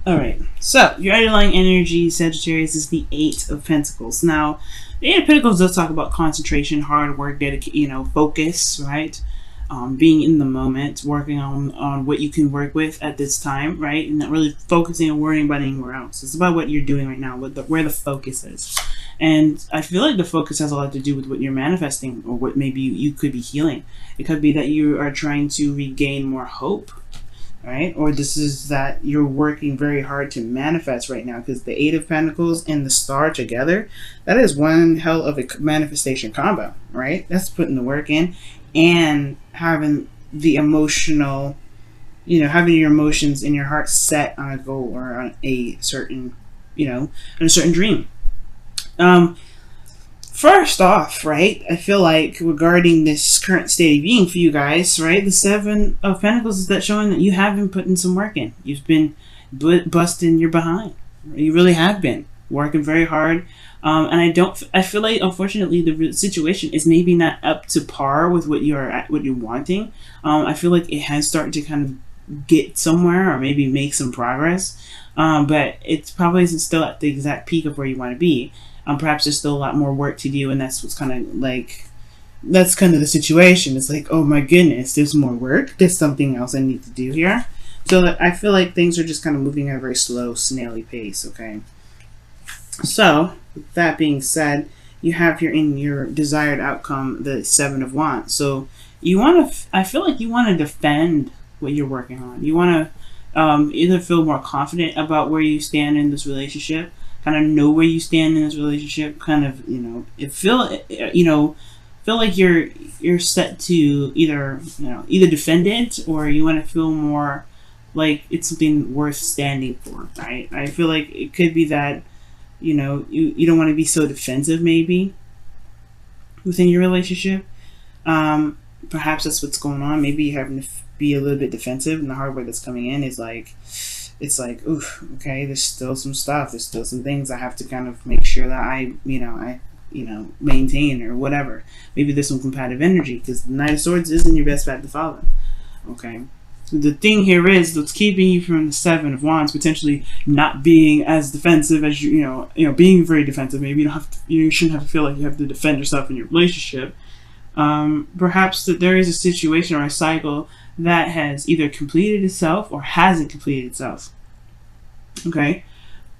All right. So your underlying energy, Sagittarius, is the Eight of Pentacles. Now, the Eight of Pentacles does talk about concentration, hard work, focus, right? Being in the moment, working on what you can work with at this time, right? And not really focusing and worrying about anywhere else. It's about what you're doing right now, where the focus is. And I feel like the focus has a lot to do with what you're manifesting, or what maybe you could be healing. It could be that you are trying to regain more hope, right? Or this is that you're working very hard to manifest right now, because the Eight of Pentacles and the Star together, that is one hell of a manifestation combo, right? That's putting the work in and having the emotional, having your emotions in your heart set on a goal or on a certain, on a certain dream. First off, right, I feel like regarding this current state of being for you guys, right, the Seven of Pentacles is that showing that you have been putting some work in. You've been busting your behind. You really have been working very hard. And I feel like, unfortunately, the situation is maybe not up to par with what you're wanting. I feel like it has started to kind of get somewhere, or maybe make some progress. But it's probably isn't still at the exact peak of where you want to be. Perhaps there's still a lot more work to do, and that's what's kind of like, that's kind of the situation. It's like, oh my goodness, there's more work. There's something else I need to do here. So I feel like things are just kind of moving at a very slow, snaily pace, okay? So, with that being said, you have in your desired outcome, the Seven of Wands. So, I feel like you want to defend what you're working on. You want to either feel more confident about where you stand in this relationship, kind of know where you stand in this relationship, kind of, feel like you're set to either defend it, or you want to feel more like it's something worth standing for, right? I feel like it could be that, you don't want to be so defensive maybe within your relationship. Perhaps that's what's going on. Maybe you're having to be a little bit defensive, and the hard work that's coming in is like, it's like, oof, okay, there's still some stuff. There's still some things I have to kind of make sure that I maintain, or whatever. Maybe there's some competitive energy, because the Knight of Swords isn't your best path to follow. Okay. So the thing here is what's keeping you from the Seven of Wands potentially not being as defensive as being very defensive. Maybe you shouldn't have to feel like you have to defend yourself in your relationship. Perhaps that there is a situation or a cycle that has either completed itself or hasn't completed itself. Okay.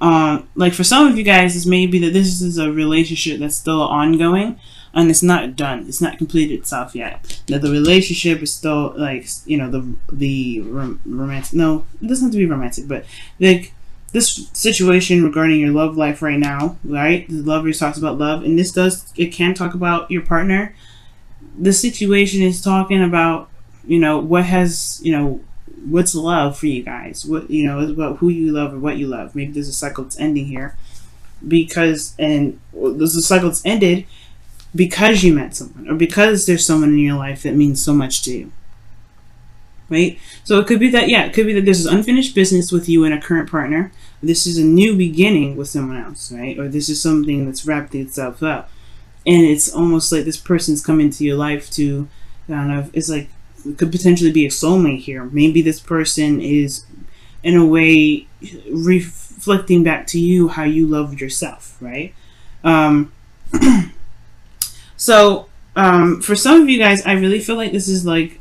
Like for some of you guys, this may be that this is a relationship that's still ongoing, and it's not done. It's not completed itself yet. That the relationship is still like, the romantic. No, it doesn't have to be romantic, but like this situation regarding your love life right now, right? The Lovers talks about love, and it can talk about your partner. The situation is talking about, what's love for you guys? What, it's about who you love or what you love. Maybe there's a cycle that's ending here there's a cycle that's ended because you met someone, or because there's someone in your life that means so much to you, right? So it could be that, this is unfinished business with you and a current partner. This is a new beginning with someone else, right? Or this is something that's wrapped itself up, and it's almost like this person's come into your life to it's like, it could potentially be a soulmate here. Maybe this person is, in a way, reflecting back to you how you love yourself, right? So for some of you guys, I really feel like this is like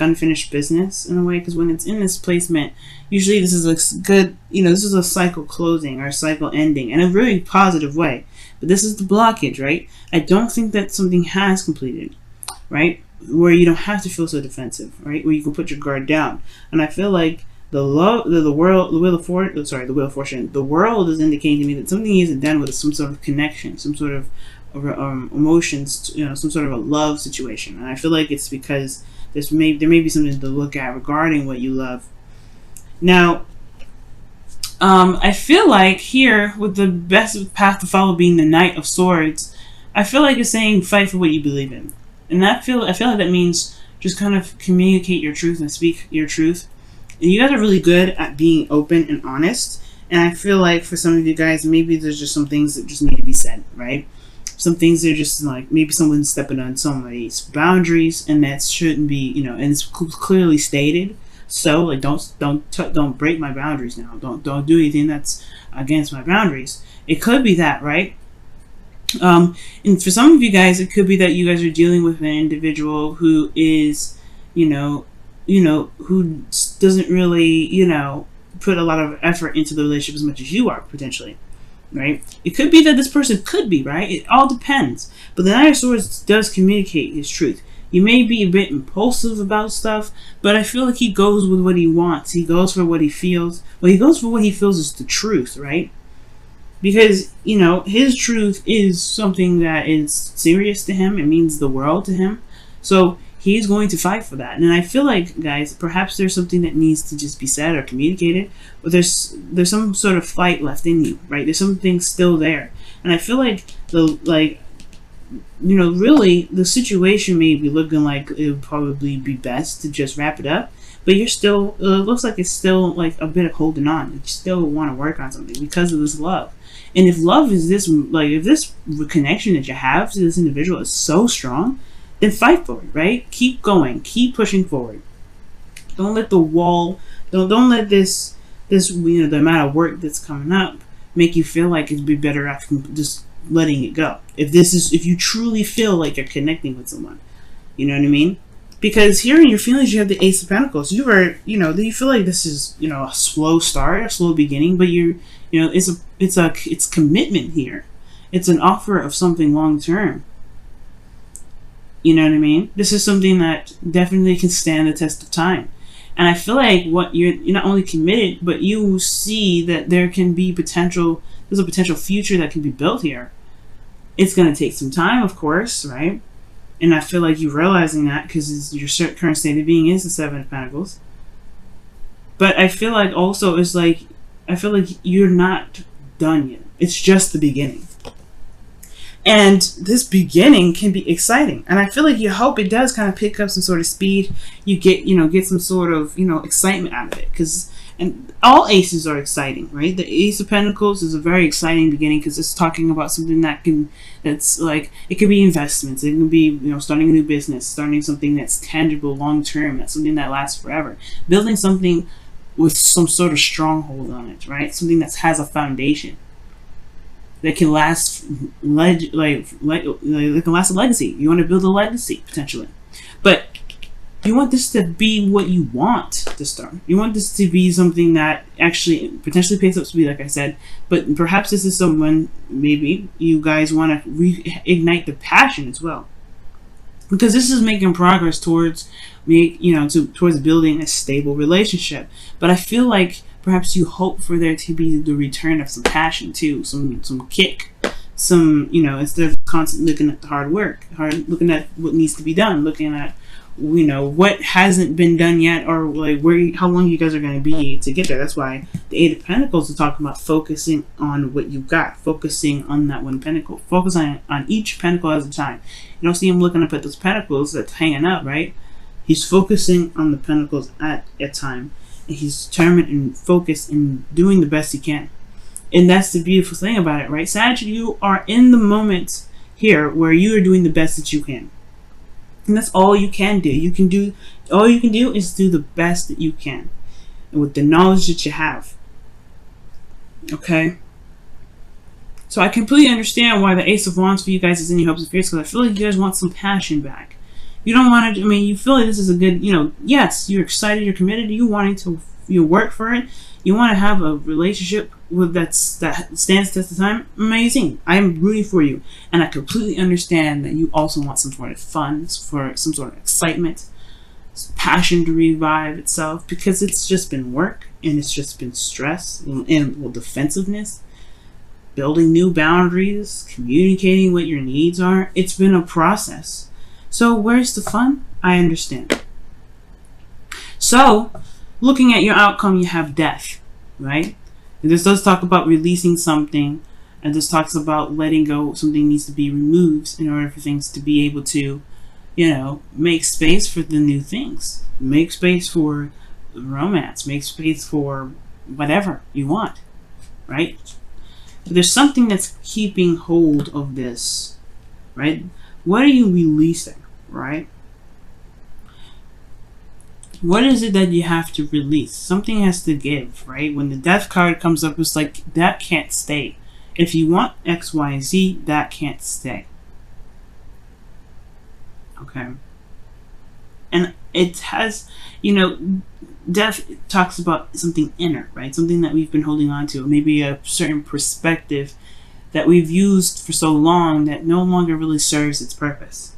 unfinished business in a way, because when it's in this placement, usually this is a good, this is a cycle closing or a cycle ending in a really positive way. But this is the blockage, right? I don't think that something has completed, right? Where you don't have to feel so defensive, right? Where you can put your guard down. And I feel like the Wheel of Fortune, the world is indicating to me that something isn't done with some sort of connection, some sort of emotions, some sort of a love situation. And I feel like it's because there may be something to look at regarding what you love. Now, I feel like here, with the best path to follow being the Knight of Swords, I feel like it's saying fight for what you believe in. And I feel like that means just kind of communicate your truth and speak your truth. And you guys are really good at being open and honest. And I feel like for some of you guys, maybe there's just some things that just need to be said, right? Some things that are just like, maybe someone's stepping on somebody's boundaries, and that shouldn't be, and it's clearly stated. So like, don't break my boundaries now. Don't do anything that's against my boundaries. It could be that, right? And for some of you guys, it could be that you guys are dealing with an individual who is, who doesn't really, put a lot of effort into the relationship as much as you are, potentially, right? It could be that this person could be, right? It all depends. But the Knight of Swords does communicate his truth. You may be a bit impulsive about stuff, but I feel like he goes with what he wants. He goes for what he feels. Well, he goes for what he feels is the truth, right? Because, his truth is something that is serious to him. It means the world to him. So he's going to fight for that. And I feel like, guys, perhaps there's something that needs to just be said or communicated. But there's some sort of fight left in you, right? There's something still there. And I feel like, really, the situation may be looking like it would probably be best to just wrap it up. But you're still, it looks like it's still like a bit of holding on. You still want to work on something because of this love. And if love is this, if this connection that you have to this individual is so strong, then fight for it, right? Keep going, keep pushing forward. Don't let the wall, don't let this, the amount of work that's coming up make you feel like it'd be better off just letting it go. If you truly feel like you're connecting with someone, you know what I mean? Because here in your feelings, you have the Ace of Pentacles. You feel like this is, a slow start, a slow beginning, but it's commitment here. It's an offer of something long term. You know what I mean? This is something that definitely can stand the test of time. And I feel like you're not only committed, but you see that there can be potential. There's a potential future that can be built here. It's going to take some time, of course, right? And I feel like you're realizing that because your current state of being is the Seven of Pentacles. But I feel like also I feel like you're not done yet. It's just the beginning. And this beginning can be exciting. And I feel like you hope it does kind of pick up some sort of speed. You get some sort of, excitement out of it. And all aces are exciting, right? The Ace of Pentacles is a very exciting beginning because it's talking about something that's like, it could be investments. It can be, starting a new business, starting something that's tangible long term. That's something that lasts forever. Building something with some sort of stronghold on it, right? Something that has a foundation that can last, it can last a legacy. You want to build a legacy potentially, but you want this to be what you want to start. You want this to be something that actually potentially pays up speed, like I said. But perhaps this is someone, maybe you guys want to reignite the passion as well, because this is making progress towards towards building a stable relationship. But I feel like perhaps you hope for there to be the return of some passion too, some kick, instead of constantly looking at the hard work, looking at what needs to be done, looking at what hasn't been done yet, or like how long you guys are going to be to get there. That's why the Eight of Pentacles is talking about focusing on what you've got, focusing on that one pentacle, focusing on each pentacle at a time. You don't see him looking up at those pentacles that's hanging up, right? He's focusing on the pentacles at a time, and he's determined and focused in doing the best he can. And that's the beautiful thing about it, right? Sag, you are in the moment here where you are doing the best that you can. And that's all you can do. All you can do is do the best that you can, and with the knowledge that you have. Okay? So I completely understand why the Ace of Wands for you guys is in your hopes and fears, because I feel like you guys want some passion back. You don't want to, you feel like this is a good, yes, you're excited, you're committed, you wanting to work for it. You want to have a relationship that stands the test of time. Amazing. I am rooting for you. And I completely understand that you also want some sort of fun, for some sort of excitement, some passion to revive itself, because it's just been work, and it's just been stress and defensiveness, building new boundaries, communicating what your needs are. It's been a process. So where's the fun? I understand. So, looking at your outcome, you have death, right? And this does talk about releasing something, and this talks about letting go. Something needs to be removed in order for things to be able to, make space for the new things. Make space for romance. Make space for whatever you want, right? But there's something that's keeping hold of this, right? What are you releasing, right? What is it that you have to release? Something has to give, right? When the death card comes up, it's like, that can't stay. If you want X, Y, Z, that can't stay. Okay. And it has, you know, death talks about something inner, right? Something that we've been holding on to. Maybe a certain perspective that we've used for so long that no longer really serves its purpose,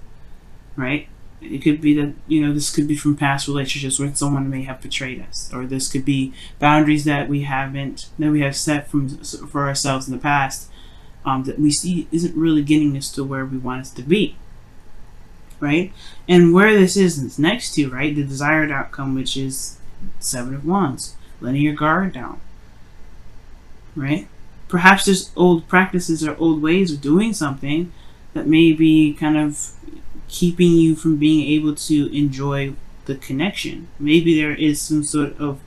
right? It could be that, you know, this could be from past relationships where someone may have betrayed us, or this could be boundaries that we have set for ourselves in the past, that we see isn't really getting us to where we want us to be, right? And where this is next to, right, the desired outcome, which is Seven of Wands, letting your guard down, right? Perhaps there's old practices or old ways of doing something that may be kind of keeping you from being able to enjoy the connection. Maybe there is some sort of,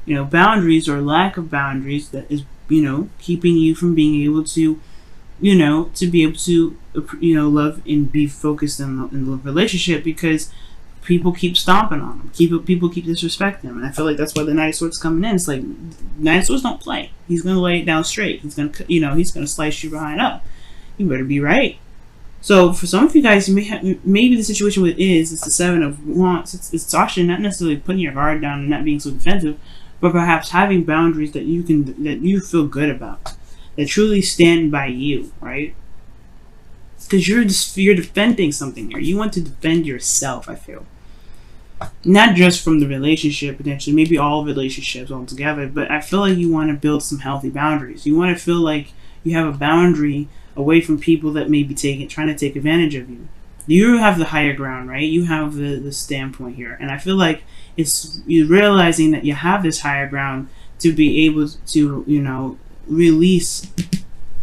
you know, boundaries or lack of boundaries that is, you know, keeping you from being able to, you know, to be able to, you know, love and be focused in the relationship, because people keep stomping on them. People keep disrespecting them. And I feel like that's why the Knight of Swords coming in. It's like, Knight of Swords don't play. He's going to lay it down straight. He's going to, you know, he's going to slice you behind up. You better be right. So for some of you guys, you may have, maybe the situation with it's the Seven of Wands. It's actually not necessarily putting your guard down and not being so defensive, but perhaps having boundaries that you feel good about, that truly stand by you, right? Because you're defending something here. You want to defend yourself, I feel. Not just from the relationship, potentially, maybe all relationships altogether, but I feel like you want to build some healthy boundaries. You want to feel like you have a boundary away from people that may be trying to take advantage of you. You have the higher ground, right? You have the standpoint here. And I feel like it's you realizing that you have this higher ground to be able to, you know, release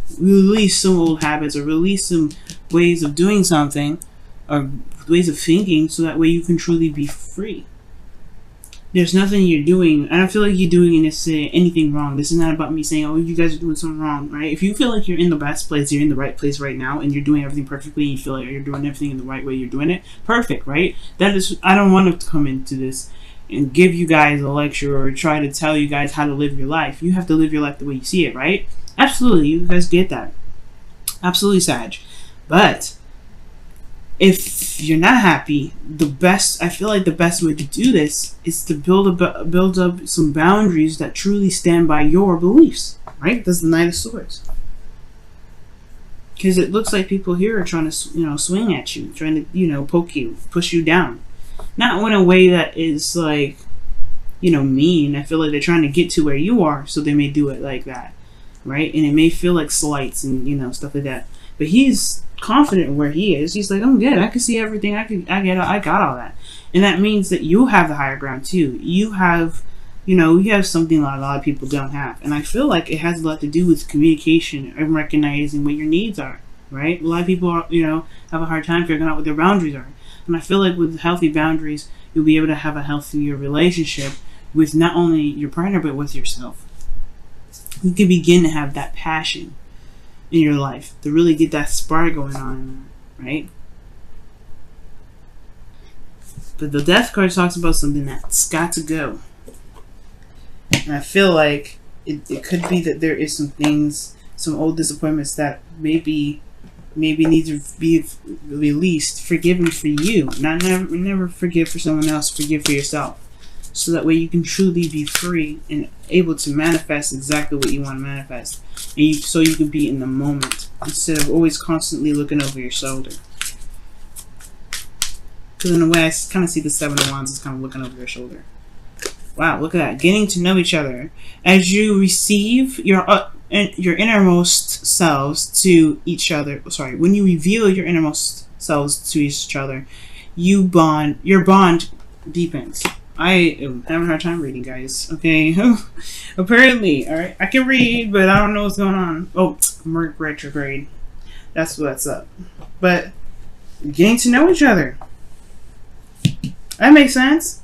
some old habits, or release some ways of doing something, or ways of thinking, so that way you can truly be free. There's nothing you're doing. I don't feel like you're doing anything wrong. This is not about me saying, oh, you guys are doing something wrong, right? If you feel like you're in the best place, you're in the right place right now, and you're doing everything perfectly, and you feel like you're doing everything in the right way, you're doing it perfect, right? That is, I don't want to come into this and give you guys a lecture or try to tell you guys how to live your life. You have to live your life the way you see it, right? Absolutely, you guys get that. Absolutely, Sag. But if you're not happy, I feel like the best way to do this is to build up some boundaries that truly stand by your beliefs, right? That's the Knight of Swords. Because it looks like people here are trying to, you know, swing at you, trying to, you know, poke you, push you down. Not in a way that is like, you know, mean. I feel like they're trying to get to where you are, so they may do it like that, right? And it may feel like slights and, you know, stuff like that. But he's confident where he is. He's like, I'm good. I can see everything. I got all that. And that means that you have the higher ground too. You have, you know, you have something a lot of people don't have. And I feel like it has a lot to do with communication and recognizing what your needs are, right? A lot of people are, you know, have a hard time figuring out what their boundaries are. And I feel like with healthy boundaries, you'll be able to have a healthier relationship with not only your partner, but with yourself. You can begin to have that passion in your life, to really get that spark going on, right? But the Death card talks about something that's got to go. And I feel like it could be that there is some things, some old disappointments that maybe need to be released, forgiven for you. Never forgive for someone else, forgive for yourself. So that way you can truly be free and able to manifest exactly what you want to manifest. And so you can be in the moment instead of always constantly looking over your shoulder. Because in a way, I kind of see the Seven of Wands as kind of looking over your shoulder. Wow, look at that. Getting to know each other. As you receive your innermost selves to each other. Sorry, when you reveal your innermost selves to each other, your bond deepens. I am having a hard time reading, guys. Okay, apparently, all right. I can read, but I don't know what's going on. Oh, Mercury retrograde. That's what's up. But getting to know each other. That makes sense.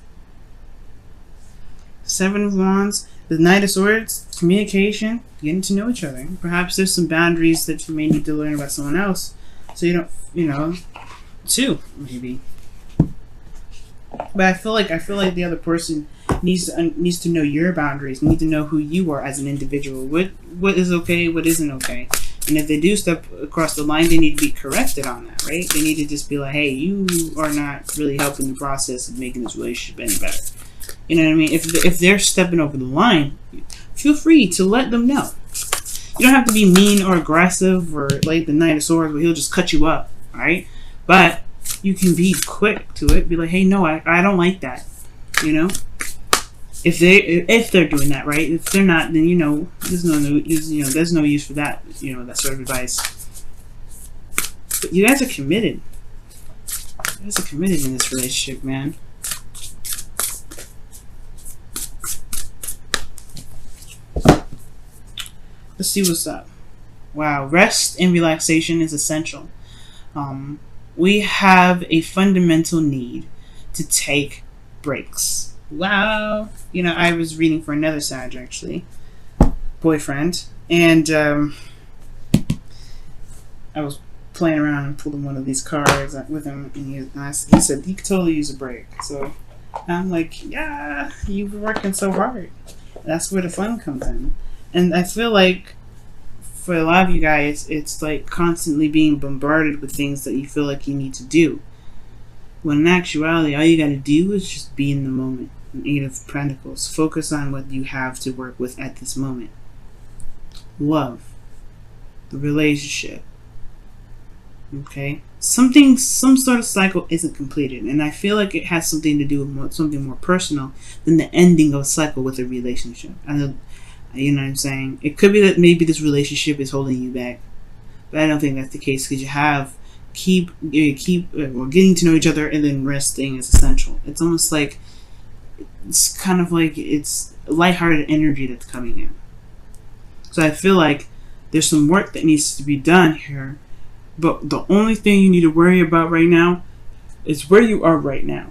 Seven of Wands, the Knight of Swords, communication, getting to know each other. Perhaps there's some boundaries that you may need to learn about someone else, so you don't, you know, too, maybe. But I feel like the other person needs to know your boundaries, need to know who you are as an individual. What is okay, what isn't okay. And if they do step across the line, they need to be corrected on that, right? They need to just be like, hey, you are not really helping the process of making this relationship any better. You know what I mean? If they're stepping over the line, feel free to let them know. You don't have to be mean or aggressive or like the Knight of Swords where he'll just cut you up, alright? But you can be quick to it. Be like, hey, no, I don't like that. You know? If they're doing that, right? If they're not, then there's no use for that. That sort of advice. But you guys are committed. You guys are committed in this relationship, man. Let's see what's up. Wow, rest and relaxation is essential. We have a fundamental need to take breaks. Wow. I was reading for another Sag, actually. Boyfriend. And I was playing around and pulling one of these cards with him. And he said he could totally use a break. So I'm like, yeah, you've been working so hard. That's where the fun comes in. And I feel like for a lot of you guys, it's like constantly being bombarded with things that you feel like you need to do. When in actuality, all you got to do is just be in the moment. Eight of Pentacles. Focus on what you have to work with at this moment. Love. The relationship. Okay? Some sort of cycle isn't completed. And I feel like it has something to do with something more personal than the ending of a cycle with a relationship. You know what I'm saying? It could be that maybe this relationship is holding you back. But I don't think that's the case because getting to know each other and then resting is essential. It's almost like it's kind of like it's lighthearted energy that's coming in. So I feel like there's some work that needs to be done here, but the only thing you need to worry about right now is where you are right now.